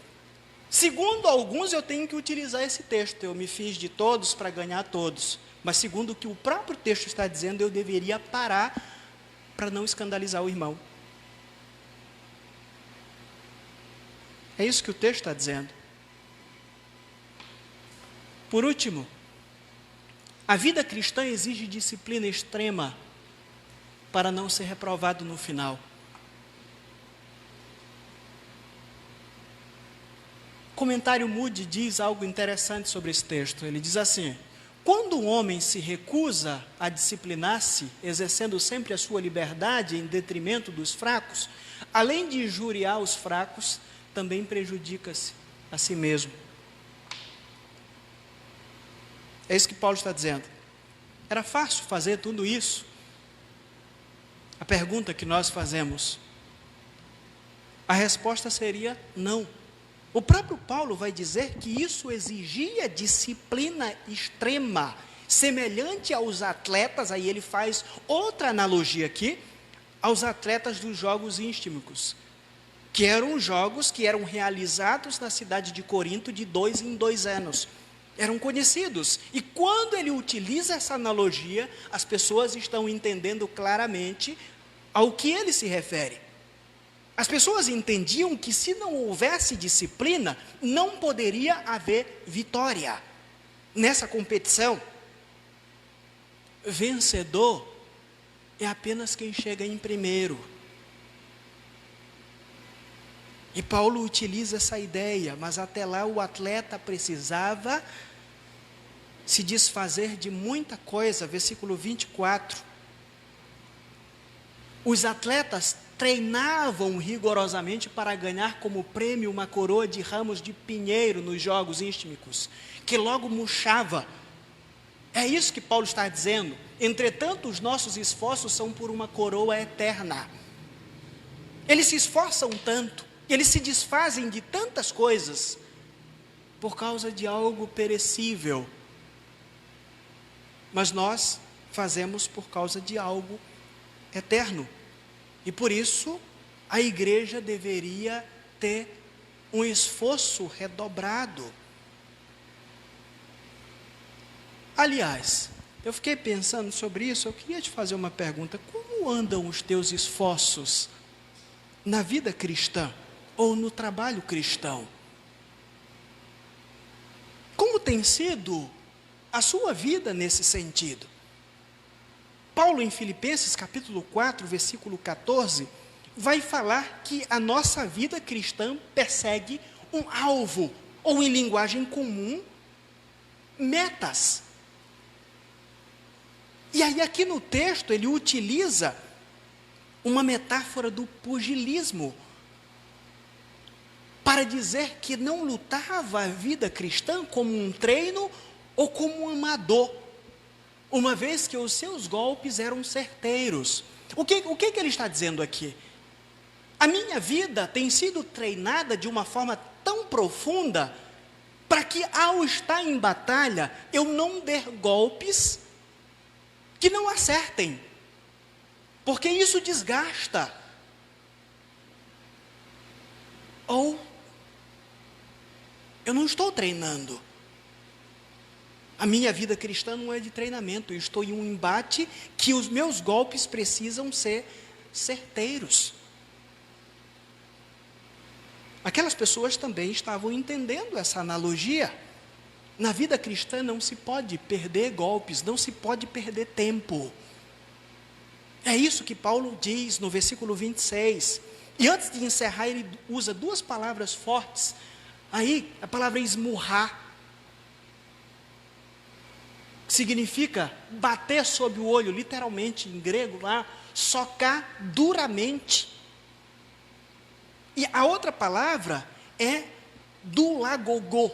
Segundo alguns, eu tenho que utilizar esse texto: eu me fiz de todos para ganhar todos. Mas segundo o que o próprio texto está dizendo, eu deveria parar para não escandalizar o irmão. É isso que o texto está dizendo. Por último, a vida cristã exige disciplina extrema para não ser reprovado no final. O comentário Moody diz algo interessante sobre esse texto. Ele diz assim: quando o homem se recusa a disciplinar-se, exercendo sempre a sua liberdade em detrimento dos fracos, além de injuriar os fracos, também prejudica-se a si mesmo. É isso que Paulo está dizendo. Era fácil fazer tudo isso? A pergunta que nós fazemos, a resposta seria não. O próprio Paulo vai dizer que isso exigia disciplina extrema, semelhante aos atletas, aí ele faz outra analogia aqui, aos atletas dos jogos istmicos, que eram jogos que eram realizados na cidade de Corinto de 2 em 2 anos. Eram conhecidos. E quando ele utiliza essa analogia, as pessoas estão entendendo claramente ao que ele se refere. As pessoas entendiam que se não houvesse disciplina, não poderia haver vitória nessa competição. Vencedor é apenas quem chega em primeiro. E Paulo utiliza essa ideia, mas até lá o atleta precisava se desfazer de muita coisa. Versículo 24. Os atletas treinavam rigorosamente para ganhar como prêmio uma coroa de ramos de pinheiro nos jogos istmicos, que logo murchava. É isso que Paulo está dizendo. Entretanto, os nossos esforços são por uma coroa eterna. Eles se esforçam tanto, eles se desfazem de tantas coisas, por causa de algo perecível. Mas nós fazemos por causa de algo eterno. E por isso, a igreja deveria ter um esforço redobrado. Aliás, eu fiquei pensando sobre isso, eu queria te fazer uma pergunta. Como andam os teus esforços na vida cristã ou no trabalho cristão? Como tem sido a sua vida nesse sentido? Paulo, em Filipenses capítulo 4, versículo 14, vai falar que a nossa vida cristã persegue um alvo, ou em linguagem comum, metas. E aí aqui no texto ele utiliza uma metáfora do pugilismo, para dizer que não lutava a vida cristã como um treino ou como um amador, uma vez que os seus golpes eram certeiros. O que ele está dizendo aqui? A minha vida tem sido treinada de uma forma tão profunda, para que ao estar em batalha, eu não der golpes que não acertem, porque isso desgasta. Ou eu não estou treinando. A minha vida cristã não é de treinamento, eu estou em um embate que os meus golpes precisam ser certeiros. Aquelas pessoas também estavam entendendo essa analogia. Na vida cristã não se pode perder golpes, não se pode perder tempo. É isso que Paulo diz no versículo 26. E antes de encerrar, ele usa duas palavras fortes. Aí, a palavra esmurrar significa bater sob o olho, literalmente em grego lá, socar duramente. E a outra palavra é dulagogô.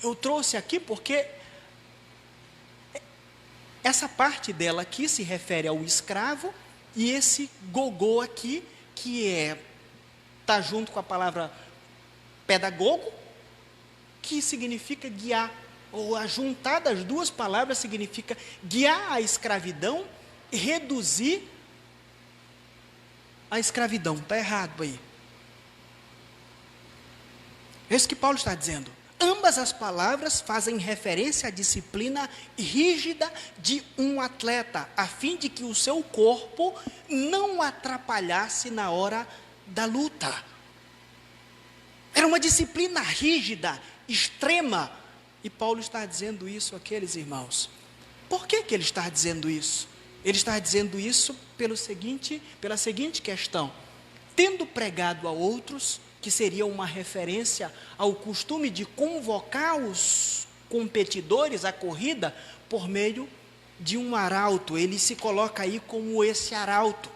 Eu trouxe aqui porque essa parte dela aqui se refere ao escravo, e esse gogô aqui, que está junto com a palavra pedagogo, que significa guiar, ou a juntar das duas palavras significa guiar a escravidão e reduzir a escravidão. Está errado aí. É isso que Paulo está dizendo. Ambas as palavras fazem referência à disciplina rígida de um atleta, a fim de que o seu corpo não atrapalhasse na hora da luta. Era uma disciplina rígida, extrema. E Paulo está dizendo isso àqueles irmãos. Por que ele está dizendo isso? Ele está dizendo isso pela seguinte questão. Tendo pregado a outros, que seria uma referência ao costume de convocar os competidores à corrida por meio de um arauto. Ele se coloca aí como esse arauto.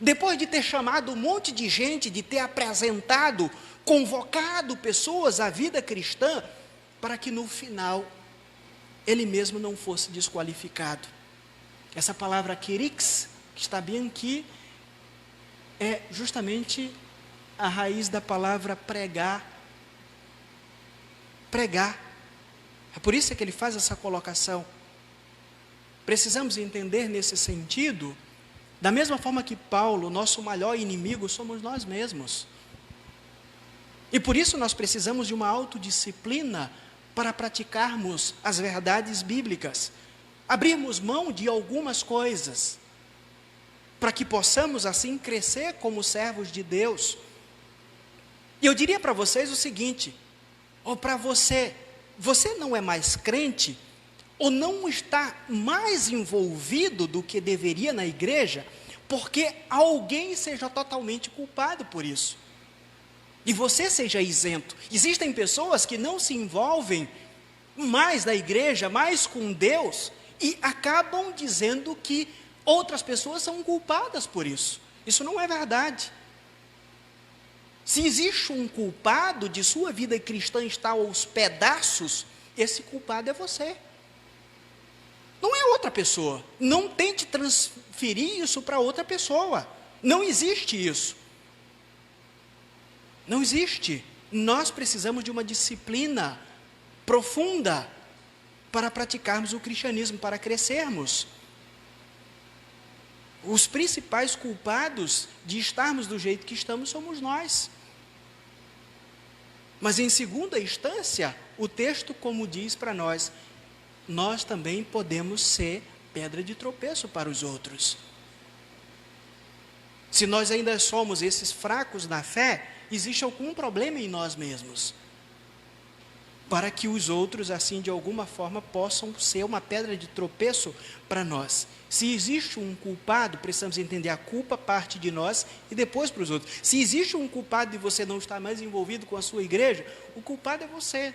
Depois de ter chamado um monte de gente, de ter apresentado, convocado pessoas à vida cristã, para que no final ele mesmo não fosse desqualificado. Essa palavra querix, que está bem aqui, é justamente a raiz da palavra pregar. Pregar. É por isso que ele faz essa colocação. Precisamos entender nesse sentido, da mesma forma que Paulo, nosso maior inimigo somos nós mesmos. E por isso nós precisamos de uma autodisciplina para praticarmos as verdades bíblicas. Abrirmos mão de algumas coisas, para que possamos assim crescer como servos de Deus. E eu diria para vocês o seguinte, ou para você não é mais crente, ou não está mais envolvido do que deveria na igreja, porque alguém seja totalmente culpado por isso. E você seja isento. Existem pessoas que não se envolvem mais na igreja, mais com Deus, e acabam dizendo que outras pessoas são culpadas por isso. Isso não é verdade. Se existe um culpado de sua vida cristã estar aos pedaços, esse culpado é você. Não é outra pessoa. Não tente transferir isso para outra pessoa. Não existe isso. Não existe. Nós precisamos de uma disciplina profunda para praticarmos o cristianismo, para crescermos. Os principais culpados de estarmos do jeito que estamos somos nós. Mas em segunda instância, o texto, como diz para nós, nós também podemos ser pedra de tropeço para os outros. Se nós ainda somos esses fracos na fé, existe algum problema em nós mesmos, para que os outros, assim, de alguma forma, possam ser uma pedra de tropeço para nós. Se existe um culpado, precisamos entender a culpa parte de nós e depois para os outros. Se existe um culpado de você não estar mais envolvido com a sua igreja, o culpado é você.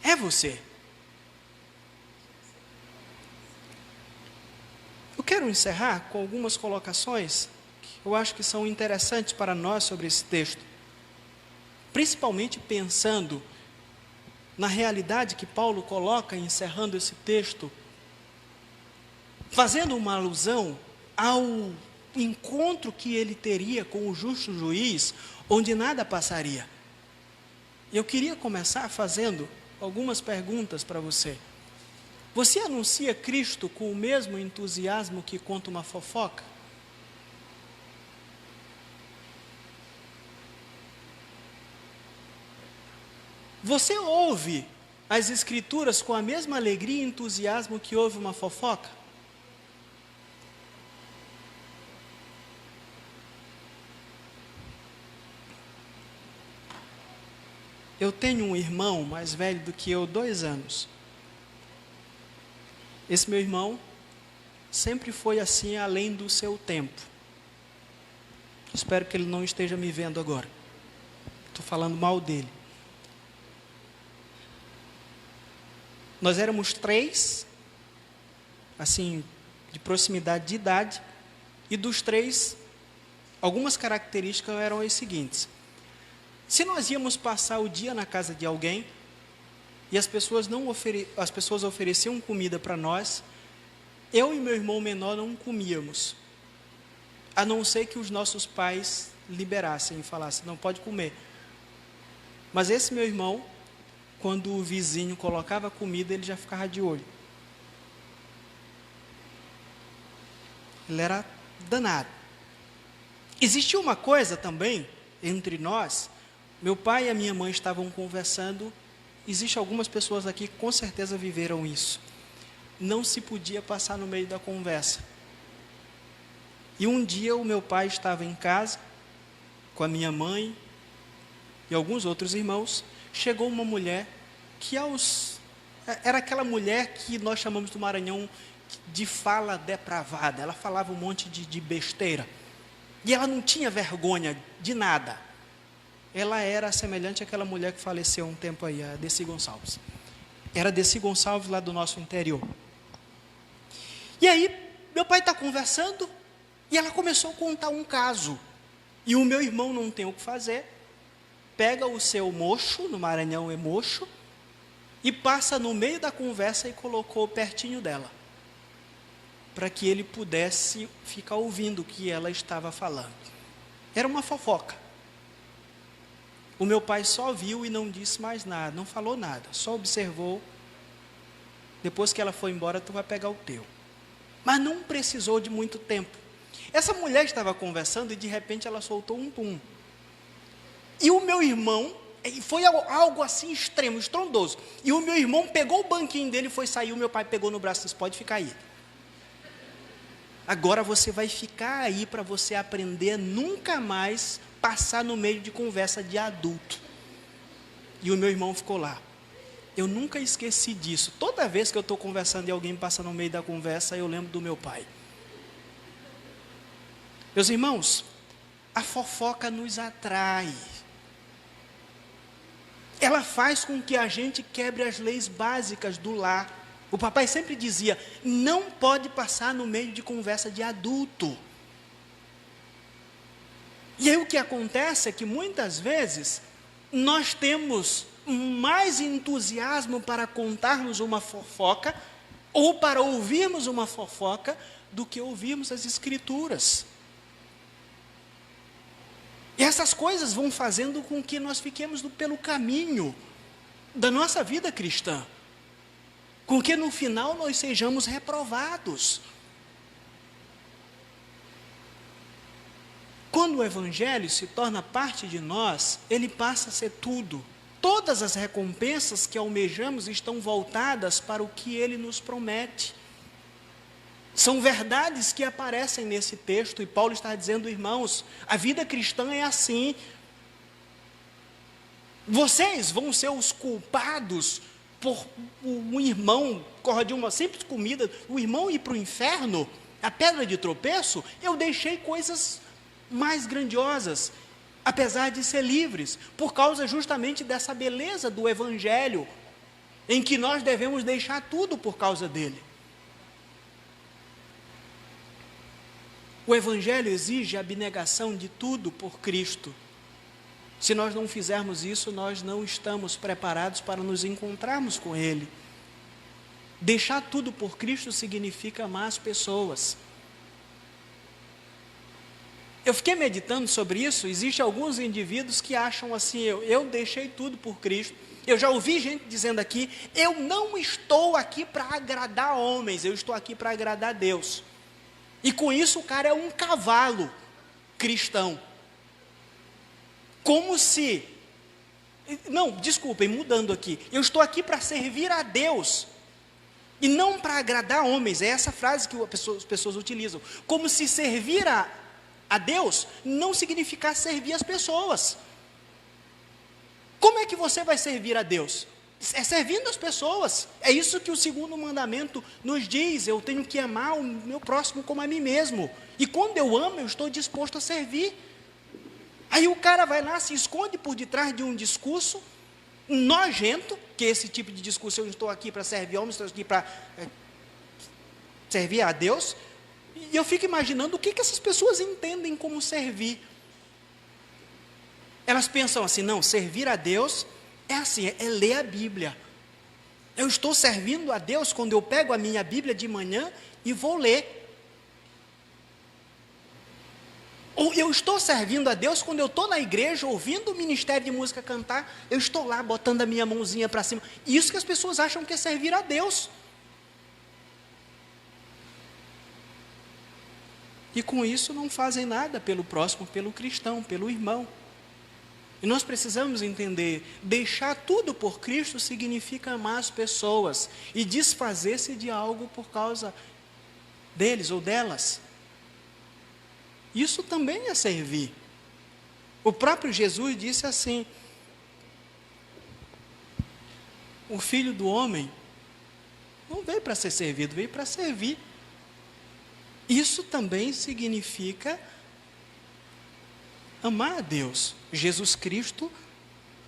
É você. Eu quero encerrar com algumas colocações que eu acho que são interessantes para nós sobre esse texto, principalmente pensando na realidade que Paulo coloca encerrando esse texto, fazendo uma alusão ao encontro que ele teria com o justo juiz, onde nada passaria. Eu queria começar fazendo algumas perguntas para você. Você anuncia Cristo com o mesmo entusiasmo que conta uma fofoca? Você ouve as Escrituras com a mesma alegria e entusiasmo que ouve uma fofoca? Eu tenho um irmão mais velho do que eu, 2 anos. Esse meu irmão sempre foi assim, além do seu tempo. Espero que ele não esteja me vendo agora. Estou falando mal dele. Nós éramos 3, assim, de proximidade de idade, e dos 3, algumas características eram as seguintes. Se nós íamos passar o dia na casa de alguém, e as pessoas ofereciam comida para nós, eu e meu irmão menor não comíamos, a não ser que os nossos pais liberassem e falassem, não pode comer. Mas esse meu irmão, quando o vizinho colocava comida, ele já ficava de olho. Ele era danado. Existia uma coisa também entre nós, meu pai e a minha mãe estavam conversando, existem algumas pessoas aqui que com certeza viveram isso. Não se podia passar no meio da conversa. E um dia o meu pai estava em casa, com a minha mãe e alguns outros irmãos, chegou uma mulher que era aquela mulher que nós chamamos do Maranhão de fala depravada. Ela falava um monte de besteira. E ela não tinha vergonha de nada. Ela era semelhante àquela mulher que faleceu um tempo aí, a Deci Gonçalves. Era Deci Gonçalves lá do nosso interior. E aí, meu pai está conversando, E ela começou a contar um caso. E o meu irmão não tem o que fazer, pega o seu mocho, no Maranhão é mocho, e passa no meio da conversa e colocou pertinho dela, para que ele pudesse ficar ouvindo o que ela estava falando. Era uma fofoca. O meu pai só viu e não disse mais nada, não falou nada, só observou. Depois que ela foi embora, tu vai pegar o teu. Mas não precisou de muito tempo. Essa mulher estava conversando e de repente ela soltou um pum. E o meu irmão, foi algo assim extremo, estrondoso. E o meu irmão pegou o banquinho dele e foi sair, o meu pai pegou no braço e disse, pode ficar aí. Agora você vai ficar aí para você aprender a nunca mais passar no meio de conversa de adulto. E o meu irmão ficou lá. Eu nunca esqueci disso. Toda vez que eu estou conversando e alguém passa no meio da conversa, eu lembro do meu pai. Meus irmãos, a fofoca nos atrai. Ela faz com que a gente quebre as leis básicas do lar. O papai sempre dizia, não pode passar no meio de conversa de adulto. E aí o que acontece é que muitas vezes nós temos mais entusiasmo para contarmos uma fofoca ou para ouvirmos uma fofoca do que ouvirmos as Escrituras. E essas coisas vão fazendo com que nós fiquemos pelo caminho da nossa vida cristã, com que no final nós sejamos reprovados. Quando o Evangelho se torna parte de nós, ele passa a ser tudo. Todas as recompensas que almejamos estão voltadas para o que ele nos promete. São verdades que aparecem nesse texto, e Paulo está dizendo, irmãos, a vida cristã é assim. Vocês vão ser os culpados por um irmão, corra de uma simples comida, o irmão ir para o inferno, a pedra de tropeço. Eu deixei coisas mais grandiosas, apesar de ser livres, por causa justamente dessa beleza do Evangelho, em que nós devemos deixar tudo por causa dele. O Evangelho exige a abnegação de tudo por Cristo. Se nós não fizermos isso, nós não estamos preparados para nos encontrarmos com Ele. Deixar tudo por Cristo significa amar as pessoas. Eu fiquei meditando sobre isso. Existem alguns indivíduos que acham assim, eu deixei tudo por Cristo. Eu já ouvi gente dizendo aqui, eu não estou aqui para agradar homens, eu estou aqui para agradar a Deus. E com isso o cara é um cavalo cristão. Como se, não, desculpem, mudando aqui, eu estou aqui para servir a Deus, e não para agradar homens. É essa frase que as pessoas utilizam, como se servir a Deus não significasse servir as pessoas. Como é que você vai servir a Deus? É servindo as pessoas. É isso que o segundo mandamento nos diz, eu tenho que amar o meu próximo como a mim mesmo, e quando eu amo, eu estou disposto a servir. Aí o cara vai lá, se esconde por detrás de um discurso nojento, que esse tipo de discurso, eu estou aqui para servir homens, estou aqui para servir a Deus, e eu fico imaginando o que essas pessoas entendem como servir. Elas pensam assim, não, servir a Deus é assim, é ler a Bíblia. Eu estou servindo a Deus quando eu pego a minha Bíblia de manhã e vou ler. Ou eu estou servindo a Deus quando eu estou na igreja, ouvindo o ministério de música cantar, eu estou lá botando a minha mãozinha para cima. Isso que as pessoas acham que é servir a Deus. E com isso não fazem nada pelo próximo, pelo cristão, pelo irmão. E nós precisamos entender, deixar tudo por Cristo significa amar as pessoas e desfazer-se de algo por causa deles ou delas. Isso também é servir. O próprio Jesus disse assim, o Filho do Homem não veio para ser servido, veio para servir. Isso também significa amar a Deus. Jesus Cristo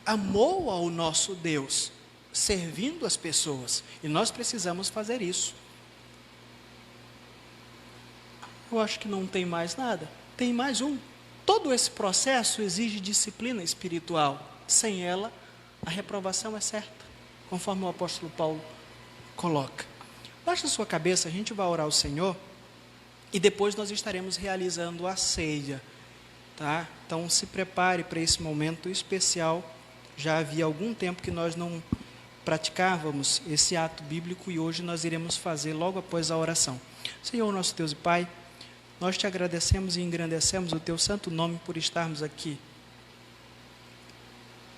amou ao nosso Deus, servindo as pessoas, e nós precisamos fazer isso. eu acho que não tem mais nada. Tem mais um. Todo esse processo exige disciplina espiritual. Sem ela, a reprovação é certa, conforme o apóstolo Paulo coloca. Baixa a sua cabeça, a gente vai orar ao Senhor e depois nós estaremos realizando a ceia, tá? Então se prepare para esse momento especial. Já havia algum tempo que nós não praticávamos esse ato bíblico e hoje nós iremos fazer logo após a oração. Senhor, nosso Deus e Pai, nós te agradecemos e engrandecemos o teu santo nome por estarmos aqui.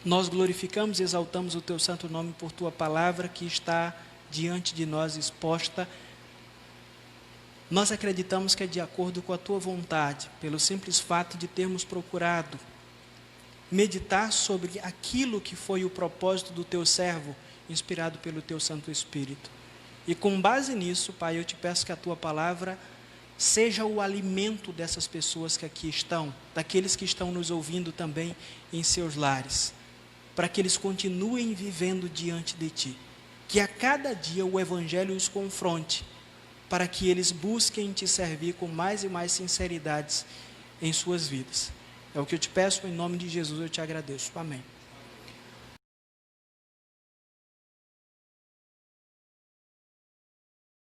Nós glorificamos e exaltamos o teu santo nome por tua palavra que está diante de nós exposta. Nós acreditamos que é de acordo com a tua vontade, pelo simples fato de termos procurado meditar sobre aquilo que foi o propósito do teu servo, inspirado pelo teu Santo Espírito. E com base nisso, Pai, eu te peço que a tua palavra seja o alimento dessas pessoas que aqui estão, daqueles que estão nos ouvindo também em seus lares, para que eles continuem vivendo diante de ti. Que a cada dia o Evangelho os confronte, para que eles busquem te servir com mais e mais sinceridades em suas vidas. É o que eu te peço, em nome de Jesus eu te agradeço. Amém.